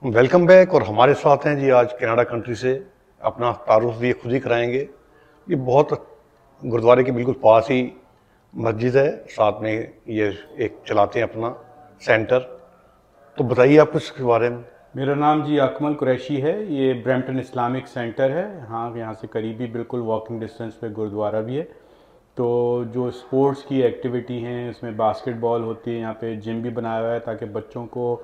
Welcome back. और हमारे साथ हैं जी आज कनाडा कंट्री से। अपना तारुफ भी खुद ही कराएंगे। ये बहुत गुरुद्वारे के बिल्कुल पास ही मस्जिद है, साथ में ये एक चलाते हैं अपना सेंटर। तो बताइए आप कुछ इसके बारे में। मेरा नाम जी अकमल कुरैशी है। ये ब्रैम्पटन इस्लामिक सेंटर है। हाँ, यहाँ से करीबी बिल्कुल वॉकिंग डिस्टेंस पे गुरुद्वारा भी है। तो जो स्पोर्ट्स की एक्टिविटी हैं उसमें बास्केटबॉल होती है, यहाँ पे जिम भी बनाया हुआ है ताकि बच्चों को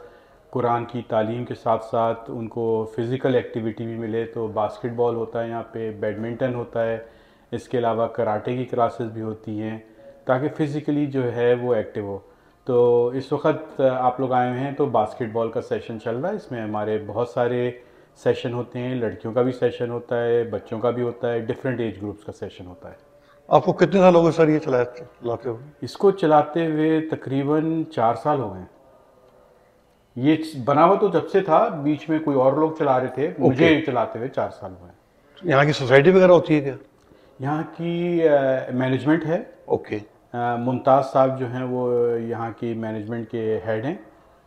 कुरान की तालीम के साथ साथ उनको फ़िज़िकल एक्टिविटी भी मिले। तो बास्केटबॉल होता है यहाँ पे, बैडमिंटन होता है, इसके अलावा कराटे की क्लासेस भी होती हैं ताकि फ़िज़िकली जो है वो एक्टिव हो। तो इस वक्त आप लोग आए हुए हैं तो बास्केटबॉल का सेशन चल रहा है। इसमें हमारे बहुत सारे सेशन होते हैं, लड़कियों का भी सेशन होता है, बच्चों का भी होता है, डिफरेंट एज ग्रुप्स का सेशन होता है। आपको कितने साल हो गए सर ये चलाते हुए? इसको चलाते हुए तकरीबन 4 साल हो गए हैं। ये बना हुआ तो जब से था, बीच में कोई और लोग चला रहे थे, ओके। मुझे चलाते हुए 4 साल हुए हैं। यहाँ की सोसाइटी वगैरह होती है क्या? यहाँ की मैनेजमेंट है। ओके। मुमताज़ साहब जो हैं वो यहाँ की मैनेजमेंट के हेड हैं।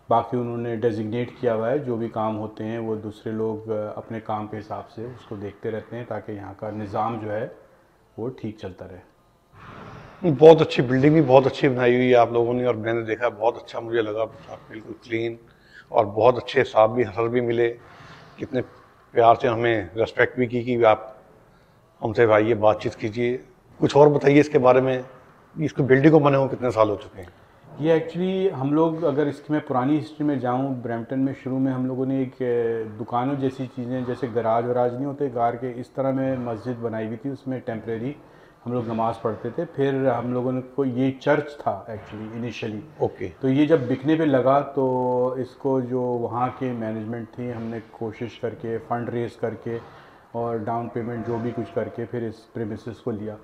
बाकी उन्होंने डेजिग्नेट किया हुआ है, जो भी काम होते हैं वो दूसरे लोग अपने काम के हिसाब से उसको देखते रहते हैं ताकि यहाँ का निज़ाम जो है वो ठीक चलता रहे। बहुत अच्छी बिल्डिंग भी बहुत अच्छी बनाई हुई है आप लोगों ने, और मैंने देखा बहुत अच्छा मुझे लगा। बिल्कुल क्लीन और बहुत अच्छे साहब भी सर भी मिले। कितने प्यार से हमें रेस्पेक्ट भी की कि आप हमसे आइए बातचीत कीजिए। कुछ और बताइए इसके बारे में। इसको बिल्डिंग को बने हुए कितने साल हो चुके हैं? ये एक्चुअली हम लोग, अगर इसकी मैं पुरानी हिस्ट्री में जाऊँ, ब्रैम्पटन में शुरू में हम लोगों ने एक दुकानों जैसी चीज़ें, जैसे गराज वराज नहीं होते कार के, इस तरह में मस्जिद बनाई हुई थी। उसमें टेम्परेरी हम लोग नमाज़ पढ़ते थे। फिर हम लोगों ने को ये चर्च था एक्चुअली इनिशियली। ओके। तो ये जब बिकने पे लगा तो इसको जो वहाँ के मैनेजमेंट थी, हमने कोशिश करके फ़ंड रेज़ करके और डाउन पेमेंट जो भी कुछ करके फिर इस प्रेमिसेस को लिया।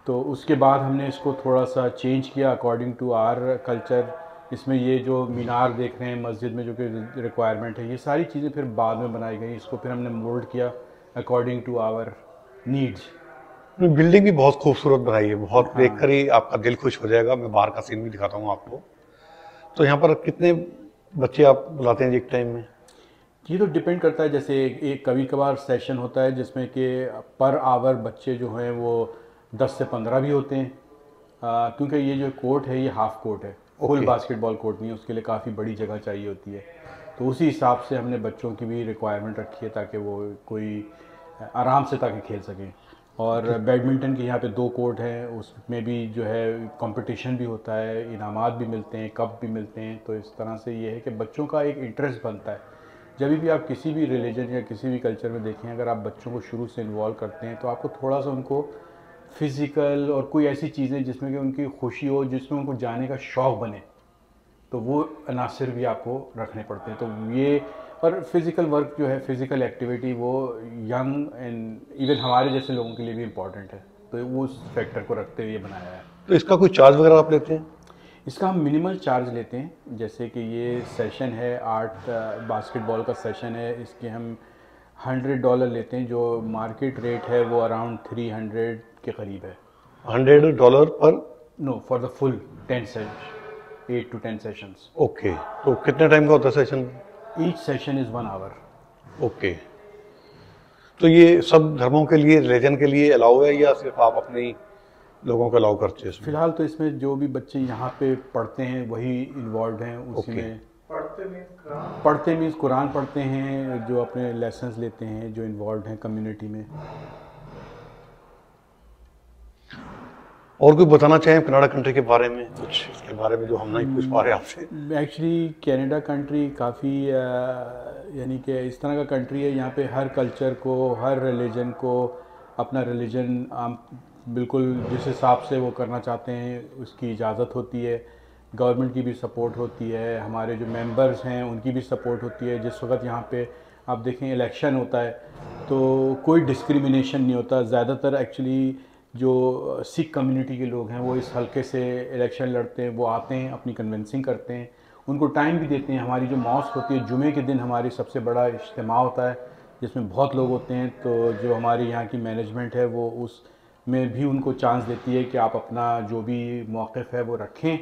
तो उसके बाद हमने इसको थोड़ा सा चेंज किया अकॉर्डिंग टू आर कल्चर। इसमें ये जो मीनार देख रहे हैं मस्जिद में, जो कि रिक्वायरमेंट है, ये सारी चीज़ें फिर बाद में बनाई गई। इसको फिर हमने मोल्ड किया according to our needs. Building भी बहुत खूबसूरत बनाई है, बहुत देखकर हाँ, ही आपका दिल खुश हो जाएगा। मैं बाहर का सीन भी दिखाता हूँ आपको। तो यहाँ पर कितने बच्चे आप बुलाते हैं जी एक टाइम में? ये तो डिपेंड करता है। जैसे एक कभी कभार सेशन होता है जिसमें कि पर आवर बच्चे जो हैं वो 10 से 15 भी होते हैं। क्योंकि ये जो कोर्ट है ये हाफ कोर्ट है, फुल ओके। बास्केटबॉल कोर्ट नहीं है, उसके लिए काफ़ी बड़ी जगह चाहिए होती है। तो उसी हिसाब से हमने बच्चों की भी रिक्वायरमेंट रखी है ताकि वो कोई आराम से ताकि खेल सकें। और बैडमिंटन के यहाँ पे 2 कोर्ट हैं, उसमें भी जो है कंपटीशन भी होता है, इनामात भी मिलते हैं, कप भी मिलते हैं। तो इस तरह से ये है कि बच्चों का एक इंटरेस्ट बनता है। जब भी आप किसी भी रिलीजन या किसी भी कल्चर में देखें, अगर आप बच्चों को शुरू से इन्वॉल्व करते हैं तो आपको थोड़ा सा उनको फिज़िकल और कोई ऐसी चीज़ें जिसमें कि उनकी खुशी हो, जिसमें उनको जाने का शौक़ बने, तो वो अनासर भी आपको रखने पड़ते हैं। तो ये और फिज़िकल वर्क जो है, फिज़िकल एक्टिविटी, वो यंग एंड इवन हमारे जैसे लोगों के लिए भी इम्पॉर्टेंट है। तो वो उस फैक्टर को रखते हुए बनाया है। तो इसका कोई चार्ज वगैरह आप लेते हैं? इसका हम मिनिमल चार्ज लेते हैं। जैसे कि ये सेशन है, 8 बास्केटबॉल का सेशन है, इसके हम $100 लेते हैं। जो मार्केट रेट है वो अराउंड 300 के करीब है। $100 पर? No, for the full 10 session, 8 to 10 sessions. Okay. तो कितने टाइम का होता है session? Each session is 1 hour. Okay. तो ये सब धर्मों के लिए, रिलीजन के लिए अलाउ है या सिर्फ आप अपने ही लोगों को अलाउ करते हैं इसमें? फ़िलहाल तो इसमें जो भी बच्चे यहाँ पे पढ़ते हैं वही इन्वॉल्व हैं उसी ओके। में। पढ़ते मीन्स कुरान पढ़ते हैं, जो अपने लेसन्स लेते हैं, जो इन्वॉल्व हैं कम्युनिटी में। और कोई बताना चाहें कनाडा कंट्री के बारे में, कुछ इसके बारे में जो हम नहीं पूछ पा रहे आपसे? एक्चुअली कनाडा कंट्री काफ़ी यानी कि इस तरह का कंट्री है, यहाँ पे हर कल्चर को, हर रिलीजन को अपना रिलीजन बिल्कुल जिस हिसाब से वो करना चाहते हैं उसकी इजाज़त होती है। गवर्नमेंट की भी सपोर्ट होती है, हमारे जो मेंबर्स हैं उनकी भी सपोर्ट होती है। जिस वक्त यहाँ पे आप देखें इलेक्शन होता है तो कोई डिस्क्रिमिनेशन नहीं होता। ज़्यादातर एक्चुअली जो सिख कम्युनिटी के लोग हैं वो इस हल्के से इलेक्शन लड़ते हैं, वो आते हैं, अपनी कन्विंसिंग करते हैं, उनको टाइम भी देते हैं। हमारी जो मॉस्क होती है, जुमे के दिन हमारी सबसे बड़ा इज्तिमा होता है जिसमें बहुत लोग होते हैं। तो जो हमारी यहाँ की मैनेजमेंट है वो उस में भी उनको चांस देती है कि आप अपना जो भी मौक़िफ़ है वो रखें।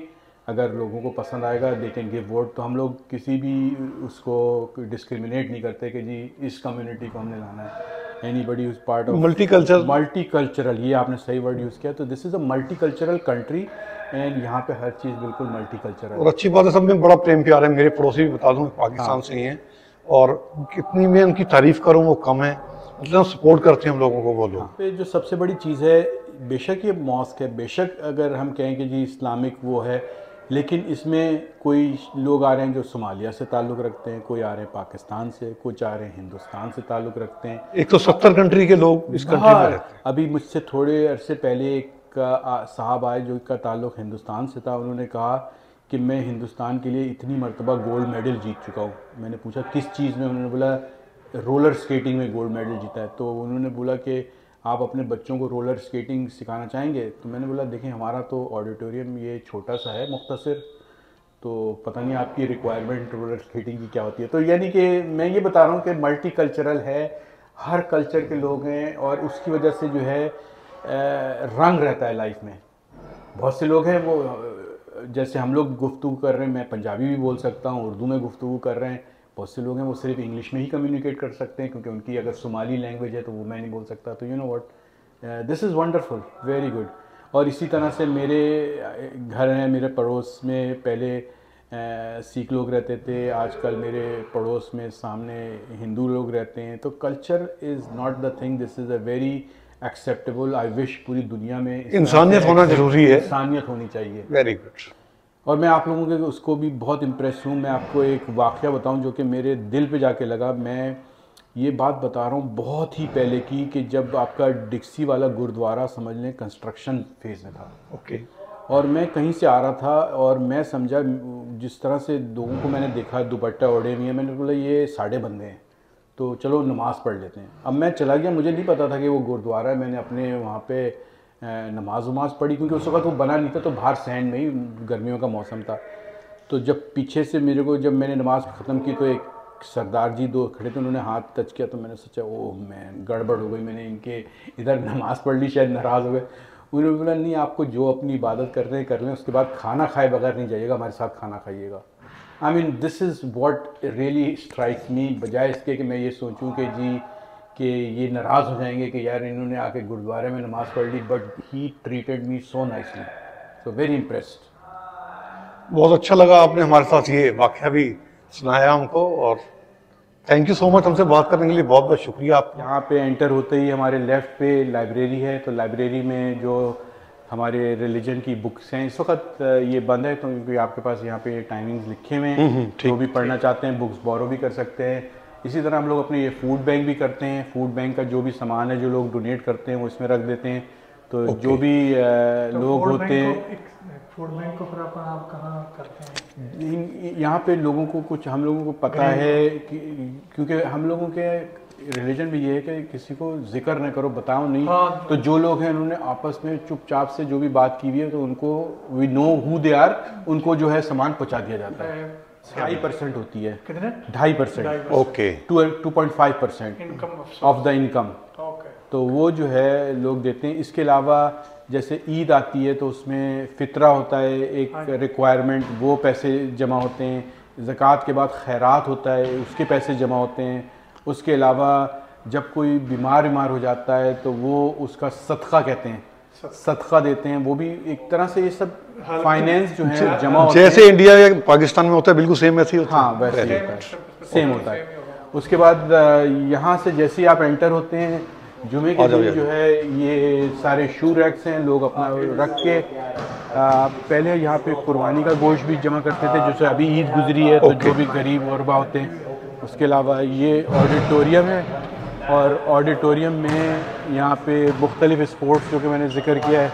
अगर लोगों को पसंद आएगा दे कैन गिव वोट। तो हम लोग किसी भी उसको डिस्क्रिमिनेट नहीं करते कि जी इस कम्युनिटी को हमने लाना है। Anybody is part of multicultural, ये आपने सही वर्ड यूज़ किया। तो this is a multicultural country and यहाँ पे हर चीज़ बिल्कुल मल्टीकल्चरल है। और अच्छी बात है, सब में बड़ा प्रेम प्यार है। मेरे पड़ोसी भी बता दूं पाकिस्तान से ही हैं, और कितनी मैं उनकी तारीफ करूं वो कम है, मतलब सपोर्ट करते हैं हम लोगों को वो लोग। पे जो सबसे बड़ी चीज़ है, बेशक ये मॉस्क है, बेशक अगर हम कहें कि जी इस्लामिक वो है, लेकिन इसमें कोई लोग आ रहे हैं जो सोमालिया से ताल्लुक़ रखते हैं, कोई आ रहे हैं पाकिस्तान से, कुछ आ रहे हैं हिंदुस्तान से ताल्लुक़ रखते हैं। 170 कंट्री के लोग इस कंट्री में रहते हैं। अभी मुझसे थोड़े अरसे पहले एक साहब आए जो का ताल्लुक़ हिंदुस्तान से था। उन्होंने कहा कि मैं हिंदुस्तान के लिए इतनी मरतबा गोल्ड मेडल जीत चुका हूँ। मैंने पूछा किस चीज़ में? उन्होंने बोला रोलर स्केटिंग में गोल्ड मेडल जीता है। तो उन्होंने बोला कि आप अपने बच्चों को रोलर स्केटिंग सिखाना चाहेंगे? तो मैंने बोला देखें हमारा तो ऑडिटोरियम ये छोटा सा है मुख्तसर, तो पता नहीं आपकी रिक्वायरमेंट रोलर स्केटिंग की क्या होती है। तो यानी कि मैं ये बता रहा हूँ कि मल्टी कल्चरल है, हर कल्चर के लोग हैं, और उसकी वजह से जो है रंग रहता है लाइफ में। बहुत से लोग हैं वो जैसे हम लोग गुफ्तगू कर रहे हैं, मैं पंजाबी भी बोल सकता हूँ, उर्दू में गुफ्तगू कर रहे हैं। बहुत से लोग हैं वो सिर्फ इंग्लिश में ही कम्युनिकेट कर सकते हैं, क्योंकि उनकी अगर सोमाली लैंग्वेज है तो वो मैं नहीं बोल सकता। तो you know what, this is wonderful, very good. और इसी तरह से मेरे घर हैं, मेरे पड़ोस में पहले सिख लोग रहते थे, आजकल मेरे पड़ोस में सामने हिंदू लोग रहते हैं। तो culture is not the thing, this is a very acceptable. I wish पूरी दुनिया में इंसानियत होना जरूरी है, इंसानियत होनी चाहिए। Very good. और मैं आप लोगों के उसको भी बहुत इम्प्रेस हूँ। मैं आपको एक वाक़या बताऊँ जो कि मेरे दिल पे जाके लगा। मैं ये बात बता रहा हूँ बहुत ही पहले की, कि जब आपका डिक्सी वाला गुरुद्वारा समझ लें कंस्ट्रक्शन फेज़ में था। ओके। और मैं कहीं से आ रहा था और मैं समझा जिस तरह से लोगों को मैंने देखा दुपट्टा ओढ़े हुए हैं, मैंने बोला ये साढ़े बंदे हैं, तो चलो नमाज़ पढ़ लेते हैं। अब मैं चला गया, मुझे नहीं पता था कि वो गुरुद्वारा है। मैंने अपने वहाँ पे नमाज पढ़ी, क्योंकि उस वक्त वो बना नहीं था, तो बाहर सैंड में ही गर्मियों का मौसम था। तो जब पीछे से मेरे को, जब मैंने नमाज़ ख़त्म की तो एक सरदार जी दो खड़े थे, उन्होंने हाथ टच किया। तो मैंने सोचा ओह मैं गड़बड़ हो गई, मैंने इनके इधर नमाज़ पढ़ ली, शायद नाराज़ हो गए। उन्होंने बोला नहीं, आपको जो अपनी इबादत कर रहे हैं कर लें, उसके बाद खाना खाए बगैर नहीं जाइएगा, हमारे साथ खाना खाइएगा। I mean this is what really strikes me, बजाय इसके कि मैं ये सोचूं कि जी कि ये नाराज़ हो जाएंगे कि यार इन्होंने आके गुरुद्वारे में नमाज़ पढ़ ली, but he treated me so nicely, so very impressed. बहुत अच्छा लगा आपने हमारे साथ ये वाक़या भी सुनाया हमको, और थैंक यू सो मच हमसे बात करने के लिए। बहुत बहुत शुक्रिया आपका। यहाँ पे एंटर होते ही हमारे लेफ़्ट पे लाइब्रेरी है, तो लाइब्रेरी में जो हमारे रिलीजन की बुक्स हैं, इस वक्त ये बंद है तो क्योंकि आपके पास यहाँ पे टाइमिंग्स लिखे हुए हैं, जो भी पढ़ना चाहते हैं बुक्स बोरो भी कर सकते हैं। इसी तरह हम लोग अपने ये फूड बैंक भी करते हैं। फूड बैंक का जो भी सामान है जो लोग डोनेट करते हैं वो इसमें रख देते हैं। तो जो भी लोग होते हैं, फूड बैंक को फिर आप कहाँ करते हैं? यहाँ पे लोगों को कुछ, हम लोगों को पता है कि क्योंकि हम लोगों के रिलीजन में ये है कि किसी को जिक्र न करो, बताओ नहीं। तो जो लोग हैं उन्होंने आपस में चुपचाप से जो भी बात की हुई है, तो उनको we know who they are, उनको जो है सामान पहुँचा दिया जाता है। 2.5% होती है। कितने? 2.5%। ओके। 2.5% of the income. तो वो जो है लोग देते हैं। इसके अलावा जैसे ईद आती है तो उसमें फ़ितरा होता है, एक रिक्वायरमेंट, वो पैसे जमा होते हैं। ज़कात के बाद खैरात होता है, उसके पैसे जमा होते हैं। उसके अलावा जब कोई बीमार हो जाता है तो वो उसका सदका कहते हैं, सदका देते हैं। वो भी एक तरह से ये सब फाइनेंस जो है जमा होते हैं। जैसे इंडिया या पाकिस्तान में होता है बिल्कुल सेम ऐसे ही होता है। हाँ वैसे ही होता है, सेम होता है। उसके बाद यहाँ से जैसे ही आप एंटर होते हैं, जुमे के दिन जो है ये सारे शू रैक्स हैं, लोग अपना रख के पहले यहाँ पे कुर्बानी का गोश्त भी जमा करते थे, जैसे अभी ईद गुजरी है तो जो भी गरीब गुरबा होते हैं। उसके अलावा ये ऑडिटोरियम है, और ऑडिटोरियम में यहाँ पे मुख्तलिफ स्पोर्ट्स जो कि मैंने जिक्र किया है।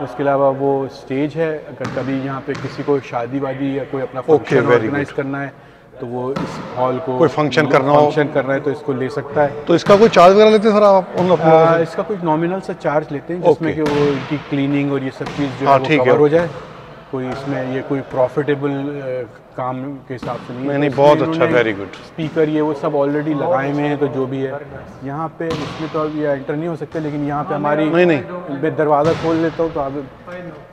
उसके अलावा वो स्टेज है, अगर कभी यहाँ पे किसी को शादी वादी या कोई अपना फंक्शन ऑर्गेनाइज करना है तो वो इस हॉल को, कोई फंक्शन करना है तो इसको ले सकता है। तो इसका कोई चार्ज वगैरह लेते हैं सर आप? इसका कुछ नॉमिनल सा चार्ज लेते हैं, जिसमें कि वो इनकी क्लीनिंग और ये सब चीज़ जो है वो कवर हो जाए। कोई इसमें ये कोई प्रॉफिटेबल काम के हिसाब से नहीं। नहीं, बहुत अच्छा, वेरी गुड। स्पीकर ये वो सब ऑलरेडी लगाए हुए हैं, तो जो भी है यहाँ पे इसमें तो अभी एंटर नहीं हो सकते, लेकिन यहाँ पे हमारी नहीं मैं दरवाज़ा खोल लेता हूँ तो अब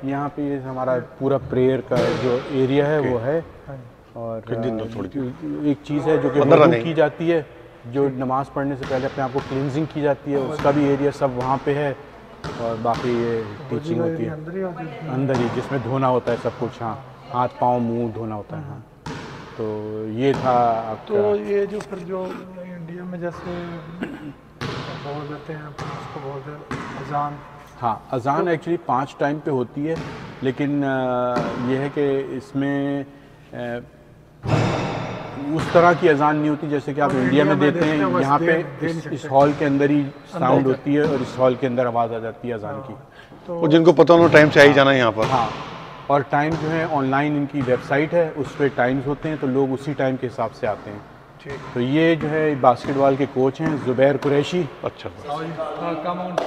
यहाँ पे ये हमारा पूरा प्रेयर का जो एरिया है वो है। और एक चीज़ है जो कि वुज़ू की जाती है, जो नमाज़ पढ़ने से पहले अपने आप को क्लींजिंग की जाती है, उसका भी एरिया सब वहाँ पे है। और बाकी ये टीचिंग होती है अंदर ही, जिसमें धोना होता है सब कुछ। हाँ, हाथ पाँव मुंह धोना होता है। हाँ, तो ये था आपका। तो ये जो फिर जो इंडिया में जैसे बोल देते हैं अपन उसको बोलते हैं अजान। हाँ, अजान एक्चुअली 5 टाइम पे होती है, लेकिन ये है कि इसमें उस तरह की अजान नहीं होती जैसे कि आप इंडिया में देते हैं। यहाँ पे इस हॉल के अंदर ही साउंड होती है और इस हॉल के अंदर आवाज़ आ जाती है अजान की। तो जिनको पता हो टाइम से आ ही जाना है यहाँ पर। हाँ, और टाइम जो है ऑनलाइन इनकी वेबसाइट है, उस पर टाइम्स होते हैं, तो लोग उसी टाइम के हिसाब से आते हैं। तो ये जो है बास्केटबॉल के कोच हैं ज़ुबैर कुरैशी। अच्छा,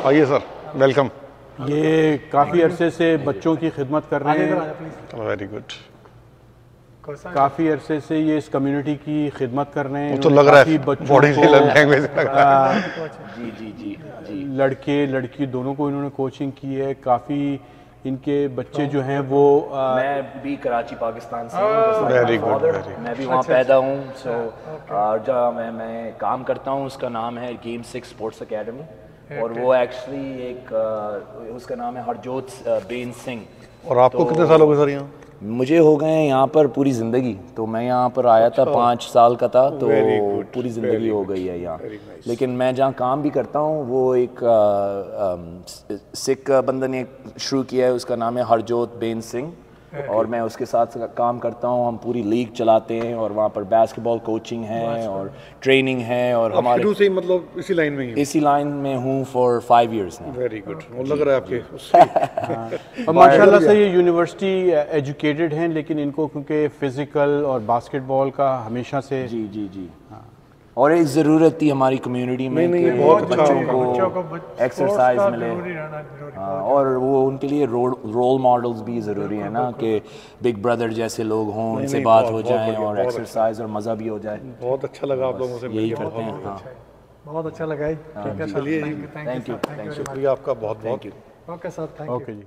आइए सर, वेलकम। ये काफ़ी अरसे से बच्चों की खिदमत कर रहे हैं। Very good. काफ़ी अरसे से ये इस कम्युनिटी की खिदमत कर रहे हैं। तो लग रहा है बच्चों जी लड़के लड़की दोनों को इन्होंने कोचिंग की है। काफ़ी इनके बच्चे जो हैं वो मैं भी कराची पाकिस्तान से हूँ। Very good. मैं भी वहाँ पैदा हूँ। सो जहाँ मैं काम करता हूँ उसका नाम है गेम 6 स्पोर्ट्स एकेडमी, और वो एक्चुअली एक उसका नाम है हरजोत बेन सिंह। और आपको कितने साल हो गए सर यहाँ? मुझे हो गए हैं यहाँ पर पूरी ज़िंदगी। तो मैं यहाँ पर आया था 5 साल का था, तो पूरी ज़िंदगी हो गई है यहाँ। लेकिन मैं जहाँ काम भी करता हूँ वो एक सिख बंदे ने शुरू किया है, उसका नाम है हरजोत बेन सिंह, और मैं उसके साथ काम करता हूँ। हम पूरी लीग चलाते हैं और वहाँ पर बास्केटबॉल कोचिंग है और ट्रेनिंग है। और हमारे शुरू से ही मतलब इसी लाइन में ही? इसी लाइन में हूँ for 5 years now। Very good. वो लग रहा है आपके और माशाल्लाह से ये यूनिवर्सिटी एजुकेटेड हैं, लेकिन इनको क्योंकि फिजिकल और बास्केटबॉल का हमेशा से जी और एक ज़रूरत थी हमारी कम्युनिटी में कि बच्चों को एक्सरसाइज मिले। हाँ, और वो उनके लिए रोल मॉडल्स भी ज़रूरी है ना, कि बिग ब्रदर जैसे लोग हों, उनसे बात हो जाए और एक्सरसाइज और मज़ा भी हो जाए। बहुत अच्छा लगा आप लोगों से यही करते हैं। हाँ, बहुत अच्छा लगा। ठीक है सर, थैंक यू। शुक्रिया आपका बहुत बहुत। Okay sir, thank you. Okay ji.